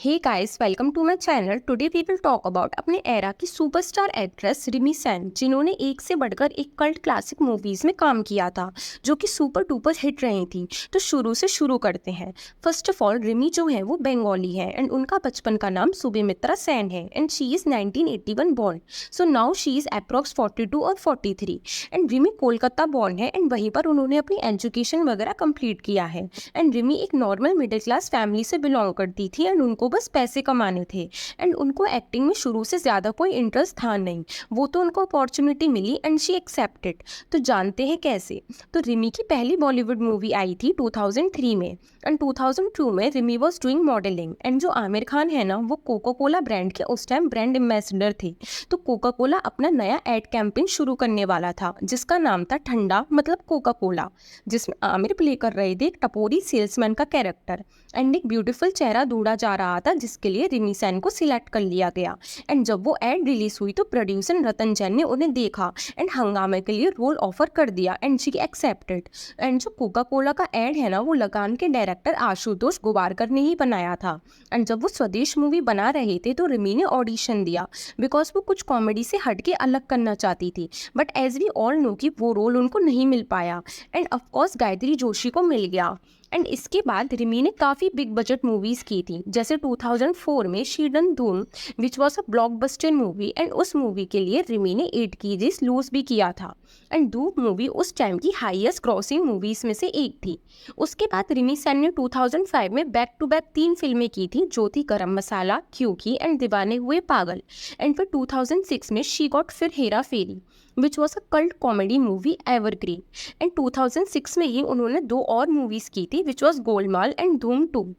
Hey guys, welcome to my channel. Today we will talk about अपने era की superstar actress Rimi Sen, जिन्होंने एक से बढ़कर एक कल्ट क्लासिक मूवीज में काम किया था जो कि सुपर डुपर हिट रही थी। तो शुरू से शुरू करते हैं। फर्स्ट ऑफ ऑल, रिमी जो है वो बंगाली है एंड उनका बचपन का नाम सुबिमित्रा सेन है and she is 1981 born. So now she is approx 42 और 43 एंड रिमी कोलकाता बॉर्न है एंड वहीं पर उन्होंने अपनी एजुकेशन वगैरह कंप्लीट किया है। एंड रिमी एक नॉर्मल मिडिल क्लास फैमिली से बिलोंग करती थी एंड उनको बस पैसे कमाने थे एंड उनको एक्टिंग में शुरू से ज़्यादा कोई इंटरेस्ट था नहीं। वो तो उनको अपॉर्चुनिटी मिली एंड शी एक्सेप्टेड। तो जानते हैं कैसे। तो रिमी की पहली बॉलीवुड मूवी आई थी 2003 में एंड 2002 में Rimi was doing modelling and जो आमिर खान है ना, वो कोका कोला ब्रांड के उस टाइम ब्रांड एम्बेसडर थे। तो कोका कोला अपना नया एड कैंपेन शुरू करने वाला था जिसका नाम था ठंडा मतलब कोका कोला, जिसमें आमिर प्ले कर रहे थे एक टपोरी सेल्समैन का कैरेक्टर एंड एक ब्यूटीफुल चेहरा ढूंढा जा रहा था जिसके लिए रिमी सेन को सिलेक्ट कर लिया गया। एंड जब वो एड रिलीज हुई तो प्रोड्यूसर रतन जैन ने उन्हें देखा एंड हंगामे के लिए रोल ऑफर कर दिया एंड शी एक्सेप्टेड। एंड जो कोका कोला का एड है ना, वो लगान के डायरेक्टर आशुतोष गोवारकर ने ही बनाया था। एंड जब वो स्वदेश मूवी बना रहे थे तो रिमी ने ऑडिशन दिया बिकॉज वो कुछ कॉमेडी से हटके अलग करना चाहती थी, but as we all know कि वो रोल उनको नहीं मिल पाया एंड ऑफकोर्स गायत्री जोशी को मिल गया। एंड इसके बाद रिमी ने काफ़ी बिग बजट मूवीज़ की थी, जैसे 2004 में शी डन धूम विच was a blockbuster movie and उस मूवी के लिए रिमी ने 8 केजीज लूज भी किया था एंड धूम मूवी उस टाइम की हाईएस्ट क्रॉसिंग मूवीज़ में से एक थी। उसके बाद रिमी सेन ने 2005 में बैक टू बैक 3 फिल्में की थी जो थी गरम मसाला, क्योंकि एंड दीवाने हुए पागल। एंड फिर 2006 में शी गॉट फिर Hera Pheri which was a cult comedy movie evergreen. And 2006 में ही उन्होंने 2 और मूवीज़ की थी विच वॉज गोलमाल एंड धूम 2।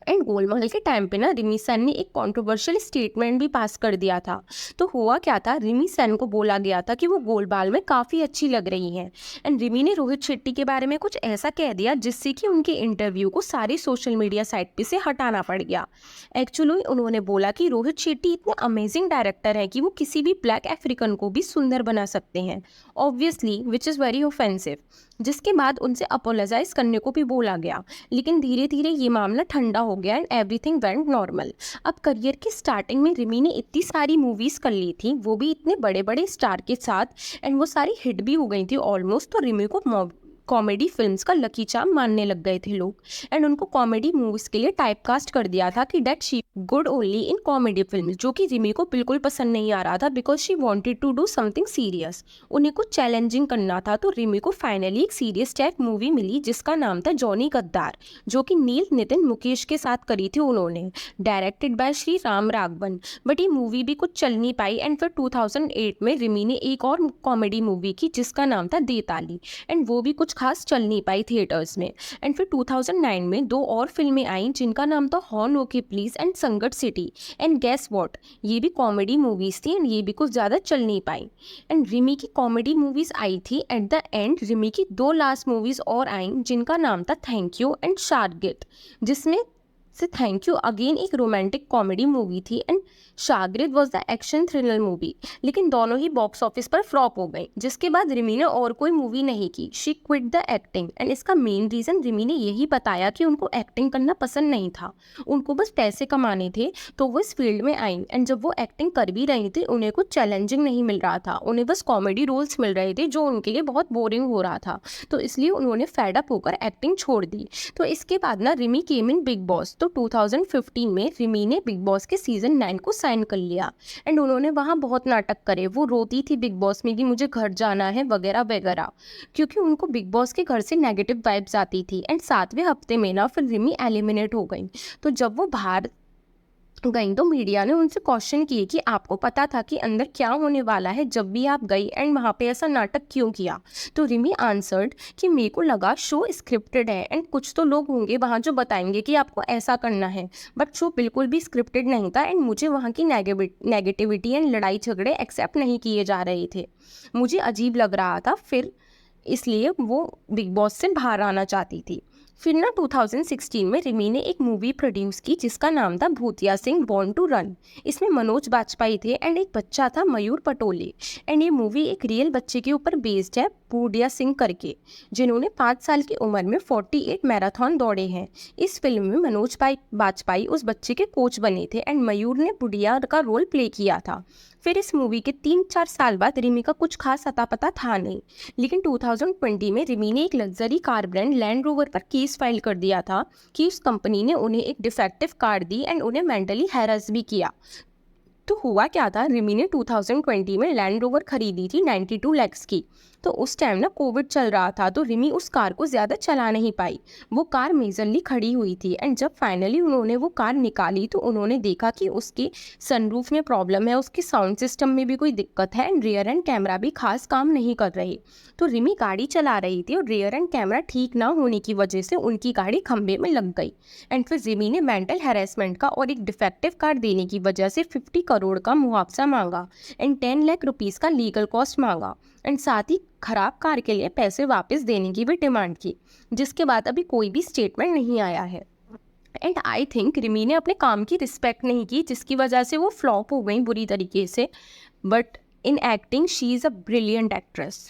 एंड गोलमाल के टाइम पे ना रिमी सेन ने एक कॉन्ट्रोवर्शियल स्टेटमेंट भी पास कर दिया था। तो हुआ क्या था, रिमी सेन को बोला गया था कि वो गोलमाल में काफ़ी अच्छी लग रही हैं एंड रिमी ने रोहित शेट्टी के बारे में कुछ ऐसा कह दिया जिससे कि उनके इंटरव्यू को सारी सोशल मीडिया साइट पे से हटाना पड़ गया। एक्चुअली उन्होंने बोला कि रोहित शेट्टी इतने अमेजिंग डायरेक्टर हैं कि वो किसी भी ब्लैक अफ्रीकन को भी सुंदर बना सकते हैं, obviously which is very offensive. जिसके बाद उनसे अपोलोजाइज करने को भी बोला गया, लेकिन धीरे धीरे ये मामला ठंडा हो गया एंड एवरीथिंग वेंट नॉर्मल। अब करियर की स्टार्टिंग में रिमी ने इतनी सारी मूवीज़ कर ली थी, वो भी इतने बड़े बड़े स्टार के साथ एंड वो सारी हिट भी हो गई थी ऑलमोस्ट। तो रिमी को कॉमेडी फिल्म्स का लकी चार्म मानने लग गए थे लोग एंड उनको कॉमेडी मूवीज के लिए टाइपकास्ट कर दिया था कि that she good only in comedy film, जो कि रिमी को बिल्कुल पसंद नहीं आ रहा था because she wanted to do something serious. उन्हें कुछ चैलेंजिंग करना था। तो रिमी को फाइनली एक सीरियस टाइप मूवी मिली जिसका नाम था जॉनी गद्दार, जो कि नील नितिन मुकेश के साथ करी थी उन्होंने, directed by Shri Ram Raghavan. But ये मूवी भी कुछ चल नहीं पाई एंड फिर 2008 में रिमी ने एक और कॉमेडी मूवी की जिसका नाम था देताली एंड वो भी कुछ खास चल नहीं पाई थिएटर्स में। एंड फिर 2009 में 2 और फिल्में आईं जिनका नाम था हॉर्न ओके प्लीज एंड संकट सिटी एंड गेस व्हाट, ये भी कॉमेडी मूवीज थी एंड ये भी कुछ ज़्यादा चल नहीं पाई। एंड रिमी की कॉमेडी मूवीज आई थी। एट द एंड रिमी की 2 लास्ट मूवीज और आईं जिनका नाम था थैंक यू एंड शार्गिट, जिसमें से थैंक यू अगेन एक रोमांटिक कॉमेडी मूवी थी एंड शागिर्द was the action thriller movie, लेकिन दोनों ही बॉक्स ऑफिस पर फ्लॉप हो गई। जिसके बाद रिमी ने और कोई मूवी नहीं की, she quit the acting and इसका मेन रीज़न रिमी ने यही बताया कि उनको एक्टिंग करना पसंद नहीं था, उनको बस पैसे कमाने थे। तो वो इस फील्ड में आई एंड जब वो एक्टिंग कर भी रही थी उन्हें कुछ चैलेंजिंग नहीं मिल रहा था, उन्हें बस कॉमेडी रोल्स मिल रहे थे जो उनके लिए बहुत बोरिंग हो रहा था। तो इसलिए उन्होंने फेड अप होकर एक्टिंग छोड़ दी। तो इसके बाद ना रिमी केम इन बिग बॉस। तो 2015 में रिमी ने बिग बॉस के सीजन 9 को साइन कर लिया एंड उन्होंने वहाँ बहुत नाटक करे। वो रोती थी बिग बॉस में कि मुझे घर जाना है वगैरह वगैरह, क्योंकि उनको बिग बॉस के घर से नेगेटिव वाइब्स आती थी। एंड 7वें हफ्ते में ना फिर रिमी एलिमिनेट हो गई। तो जब वो बाहर गई तो मीडिया ने उनसे क्वेश्चन किए कि आपको पता था कि अंदर क्या होने वाला है जब भी आप गई एंड वहाँ पे ऐसा नाटक क्यों किया। तो रिमी आंसर्ड कि मेरे को लगा शो स्क्रिप्टेड है एंड कुछ तो लोग होंगे वहाँ जो बताएंगे कि आपको ऐसा करना है, बट शो बिल्कुल भी स्क्रिप्टेड नहीं था एंड मुझे वहाँ की नेगेटिविटी एंड लड़ाई झगड़े एक्सेप्ट नहीं किए जा रहे थे, मुझे अजीब लग रहा था, फिर इसलिए वो बिग बॉस से बाहर आना चाहती थी। फिर ना 2016 में रिमी ने एक मूवी प्रोड्यूस की जिसका नाम था भूतिया सिंह बॉर्न टू रन। इसमें मनोज बाजपेयी थे एंड एक बच्चा था मयूर पटोले एंड ये मूवी एक रियल बच्चे के ऊपर बेस्ड है पूर्णिया सिंह करके, जिन्होंने 5 साल की उम्र में 48 मैराथन दौड़े हैं। इस फिल्म में मनोज भाई बाजपेयी उस बच्चे के कोच बने थे एंड मयूर ने बुढ़िया का रोल प्ले किया था। फिर इस मूवी के 3-4 साल बाद रिमी का कुछ खास अता पता था नहीं, लेकिन 2020 में रिमी ने एक luxury car brand land rover पर केस फाइल कर दिया था कि उस कंपनी ने उन्हें एक डिफेक्टिव कार दी एंड उन्हें मेंटली हैरेस भी किया। तो हुआ क्या था, रिमी ने 2020 में लैंड रोवर खरीदी थी 92 लैक्स की। तो उस टाइम ना कोविड चल रहा था, तो रिमी उस कार को ज़्यादा चला नहीं पाई। वो कार मेजरली खड़ी हुई थी एंड जब फाइनली उन्होंने वो कार निकाली तो उन्होंने देखा कि उसके सनरूफ में प्रॉब्लम है, उसके साउंड सिस्टम में भी कोई दिक्कत है एंड रियर एंड कैमरा भी खास काम नहीं कर रहे। तो रिमी गाड़ी चला रही थी और रियर एंड कैमरा ठीक ना होने की वजह से उनकी गाड़ी खंभे में लग गई एंड फिर रिमी ने मेंटल हैरेसमेंट का और एक डिफेक्टिव कार देने की वजह से 50 करोड़ का मुआवजा मांगा एंड 10 लाख रुपीज़ का लीगल कॉस्ट मांगा एंड साथ ही खराब कार के लिए पैसे वापस देने की भी डिमांड की, जिसके बाद अभी कोई भी स्टेटमेंट नहीं आया है। एंड आई थिंक रिमी ने अपने काम की रिस्पेक्ट नहीं की, जिसकी वजह से वो फ्लॉप हो गई बुरी तरीके से। But in acting she is a brilliant actress.